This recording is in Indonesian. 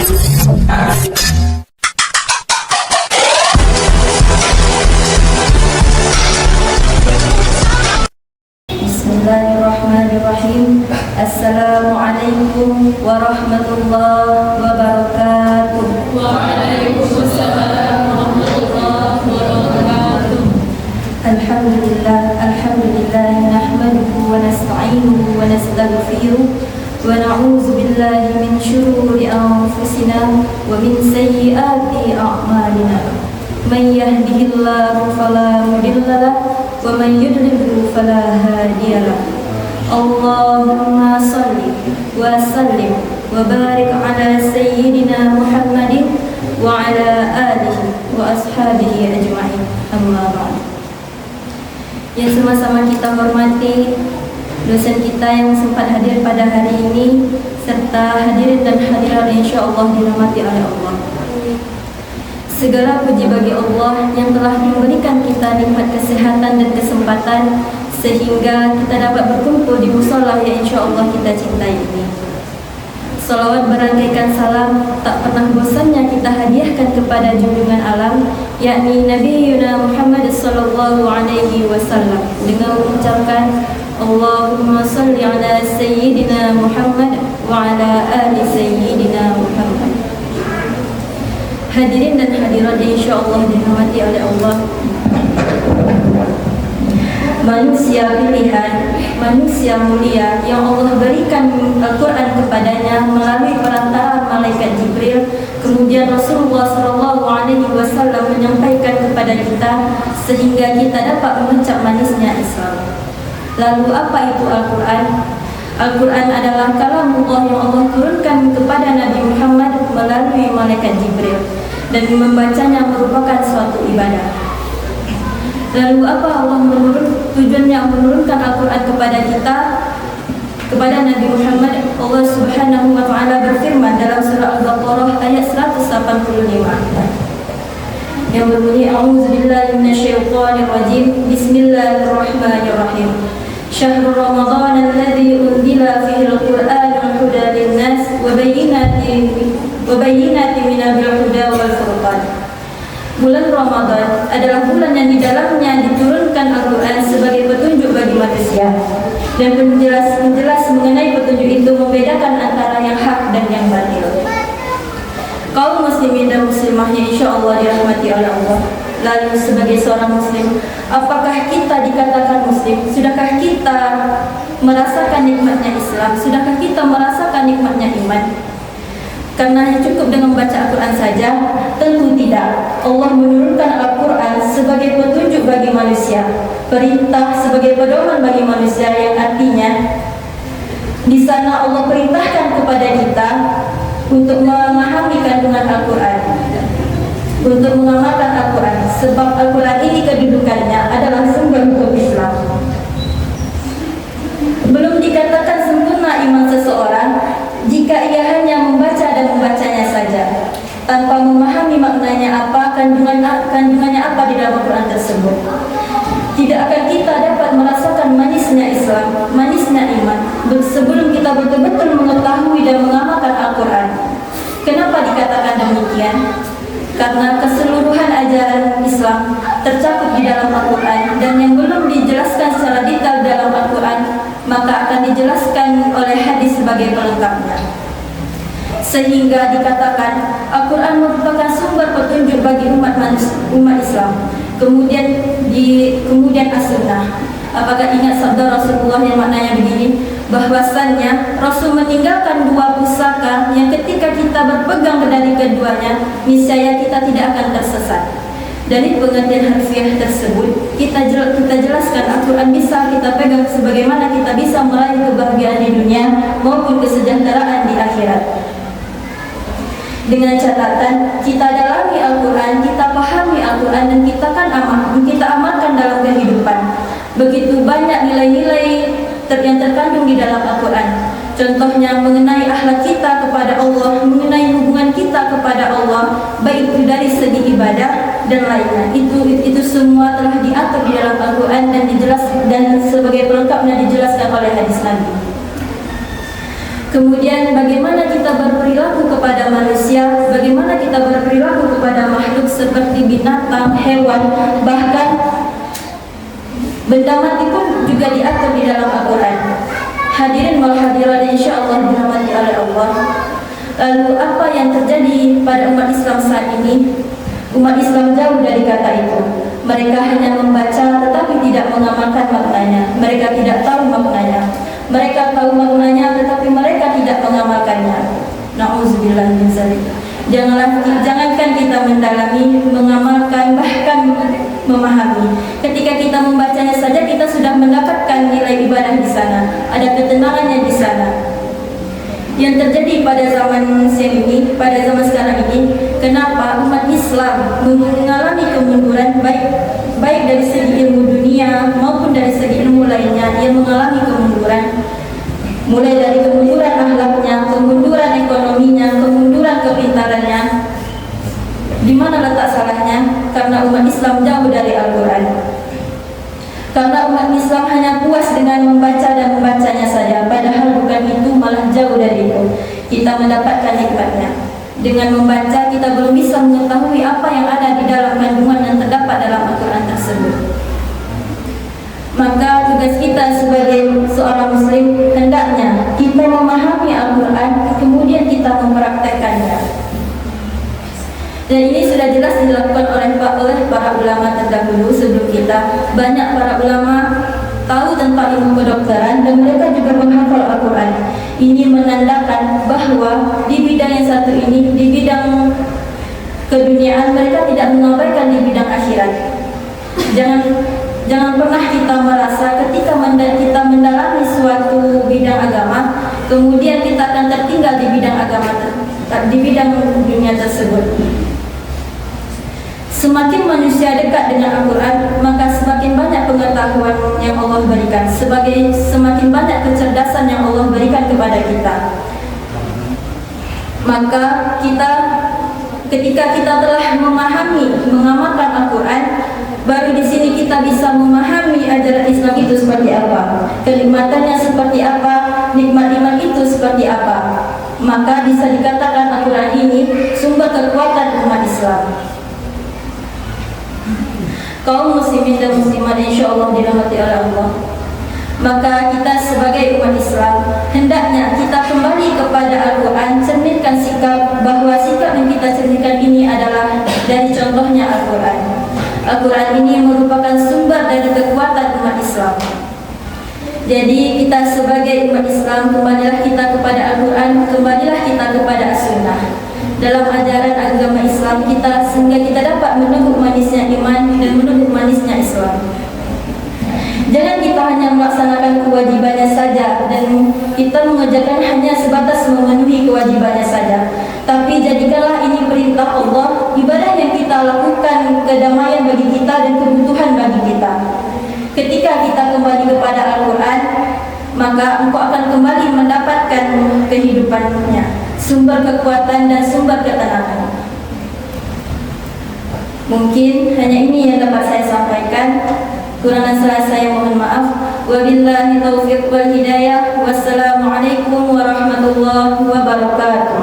Bismillahirrahmanirrahim. Assalamualaikum warahmatullahi wabarakatuh. Waalaikumsalam warahmatullahi wabarakatuh. Alhamdulillah nahmaduhu wa nasta'inuhu wa nastaghfiruh wa na'udzu billahi min shururi anfusina wa min sayyiati a'malina. Man yahdihillahu fala mudilla lahu wa man yudlil fala hadiya lahu. Allahumma salli wa sallim wa barik ala sayyidina Muhammadin wa ala alihi wa ashabihi ajma'in. Amma ba'd. Yang sama-sama kita hormati dosen kita yang sempat hadir pada hari ini, serta hadirin dan hadirat insyaallah dirahmati oleh Allah. Segala puji bagi Allah yang telah memberikan kita nikmat kesehatan dan kesempatan sehingga kita dapat berkumpul di mushola yang insyaallah kita cintai ini. Salawat berangkaikan salam tak pernah bosannya kita hadiahkan kepada junjungan alam, yakni Nabi Muhammad sallallahu alaihi wasallam, dengan mengucapkan Allahumma salli ala sayyidina Muhammad wa ala ali sayyidina Muhammad. Hadirin dan hadirat insyaallah dirahmati oleh Allah. Manusia pilihan, manusia mulia yang Allah berikan Al-Quran kepadanya melalui perantara malaikat Jibril. Kemudian Rasulullah SAW menyampaikan kepada kita sehingga kita dapat mencap manisnya Islam. Lalu apa itu Al-Quran? Al-Quran adalah kalamullah yang Allah turunkan kepada Nabi Muhammad melalui malaikat Jibril, dan membacanya merupakan suatu ibadah. Lalu apa tujuannya menurunkan Al-Quran kepada kita, kepada Nabi Muhammad? Allah Subhanahu wa Ta'ala berfirman dalam surah Al-Baqarah ayat 185 yang berbunyi, A'udzubillahi minasyaitonir rajim. Bismillahirrahmanirrahim. Syahrul Ramadan alladzi unzila fihi al-Qur'an hudan lin-nas wa bayyinatin minal huda wal furqan. Bulan Ramadan adalah bulan yang di dalamnya diturunkan Al-Quran sebagai petunjuk bagi manusia, dan menjelas mengenai petunjuk itu membedakan antara yang hak dan yang batil. Kaum muslimin dan muslimah yang insyaallah dirahmati oleh Allah. Lalu sebagai seorang muslim, apakah kita dikatakan muslim? Sudahkah kita merasakan nikmatnya Islam? Sudahkah kita merasakan nikmatnya iman? Karena cukup dengan membaca Al-Quran saja? Tentu tidak. Allah menurunkan Al-Quran sebagai petunjuk bagi manusia, perintah sebagai pedoman bagi manusia, yang artinya di sana Allah perintahkan kepada kita untuk memahami kandungan Al-Quran, untuk mengamalkan Al-Quran, sebab Al-Quran ini kedudukannya adalah sumber hukum Islam. Belum dikatakan sempurna iman seseorang jika ia hanya membaca dan membacanya saja, tanpa memahami maknanya apa, kandungannya apa di dalam Al-Quran tersebut. Tidak akan kita dapat merasakan manisnya Islam, manisnya iman, sebelum kita betul-betul mengetahui dan mengamalkan Al-Quran. Kenapa dikatakan demikian? Karena keseluruhan ajaran Islam tercakup di dalam Al-Quran, dan yang belum dijelaskan secara detail dalam Al-Quran maka akan dijelaskan oleh hadis sebagai pelengkapnya. Sehingga dikatakan Al-Quran merupakan sumber petunjuk bagi umat Islam. Kemudian as-sunnah. Apakah ingat sabda Rasulullah yang maknanya begini, bahwasannya Rasul meninggalkan dua pusaka yang ketika kita berpegang dari keduanya, niscaya kita tidak akan tersesat. Dari pengertian harfiah tersebut, kita jelaskan Al-Quran bisa kita pegang sebagaimana kita bisa meraih kebahagiaan di dunia maupun kesejahteraan di akhirat. Dengan catatan kita dalami Al-Quran, kita pahami Al-Quran, dan kita amalkan dalam kehidupan. Begitu banyak nilai-nilai yang terkandung di dalam Al-Quran. Contohnya mengenai akhlak kita kepada Allah, mengenai hubungan kita kepada Allah, baik itu dari segi ibadah dan lainnya. Itu semua telah diatur di dalam Al-Quran dan sebagai pelengkapnya dijelaskan oleh hadis Nabi. Kemudian bagaimana kita berperilaku kepada manusia binatang, hewan, bahkan benda mati pun juga diatur di dalam Al-Quran. Hadirin wal hadirat insyaallah dirahmati oleh Allah. Lalu apa yang terjadi pada umat Islam saat ini? Umat Islam jauh dari kata itu. Mereka hanya membaca tetapi tidak mengamalkan maknanya. Mereka tidak tahu maknanya. Mereka tahu maknanya tetapi mereka tidak mengamalkannya. Nauzubillah min dzalik. Jangankan kita mendalami, mengamalkan, bahkan memahami. Ketika kita membacanya saja kita sudah mendapatkan nilai ibadah di sana. Ada ketenangannya di sana. Yang terjadi pada zaman pada zaman sekarang ini, kenapa umat Islam mengalami kemunduran baik dari segi ilmu dunia maupun dari segi ilmu lainnya, yang mengalami kemunduran, mulai dari kemunduran akhlaknya, kemunduran ekonominya, kemunduran kepintarannya. Di mana letak salahnya? Karena umat Islam jauh dari Al-Quran. Karena umat Islam hanya puas dengan membaca dan membacanya saja, padahal bukan itu, malah jauh dari itu. Kita mendapatkan nikmatnya. Dengan membaca kita belum bisa mengetahui apa yang ada di dalam kandungan yang terdapat dalam Al-Quran tersebut. Maka tugas kita sebagai seorang muslim hendaknya kita memahami Al-Quran, kemudian kita mempraktekkannya. Dan ini sudah jelas dilakukan oleh para ulama terdahulu sebelum kita. Banyak para ulama tahu tentang ilmu kedokteran dan mereka juga menghafal Al-Quran. Ini menandakan bahwa di bidang yang satu ini, di bidang keduniaan, mereka tidak mengabaikan di bidang akhirat. Jangan pernah kita merasa ketika kita mendalami suatu bidang agama, kemudian kita akan tertinggal di bidang agama, di bidang dunia tersebut. Semakin manusia dekat dengan Al-Quran, maka semakin banyak pengetahuan yang Allah berikan, semakin banyak kecerdasan yang Allah berikan kepada kita. Maka ketika kita telah memahami, mengamalkan Al-Quran, baru di sini kita bisa memahami ajaran Islam itu seperti apa, kenikmatannya seperti apa, nikmat iman itu seperti apa. Maka bisa dikatakan Al-Quran ini sumber kekuatan umat Islam. Kaum muslimin dan muslimat insyaallah dirahmati oleh Allah. Maka kita sebagai umat Islam hendaknya kita kembali kepada Al-Quran, cerminkan sikap bahwa sikap yang kita cerminkan ini adalah dari contohnya Al-Quran. Al-Quran ini merupakan sumber dari kekuatan umat Islam. Jadi kita sebagai umat Islam, kembalilah kita kepada Al-Quran, kembalilah kita kepada As-Sunnah dalam ajaran agama Islam kita, sehingga kita dapat meneguk manisnya iman dan meneguk manisnya Islam. Jangan kita hanya melaksanakan kewajibannya saja dan kita mengerjakan hanya sebatas memenuhi kewajibannya saja, tapi jadikanlah ini perintah Allah, ibadah yang kita lakukan kedamaian bagi kita dan kebutuhan bagi kita. Ketika kita kembali kepada Al-Quran, maka engkau akan kembali mendapatkan kehidupannya, sumber kekuatan dan sumber ketenangan. Mungkin hanya ini yang dapat saya sampaikan. Kurang dan salah saya mohon maaf. Wabillahi taufiq wal hidayah. Wassalamualaikum warahmatullahi wabarakatuh.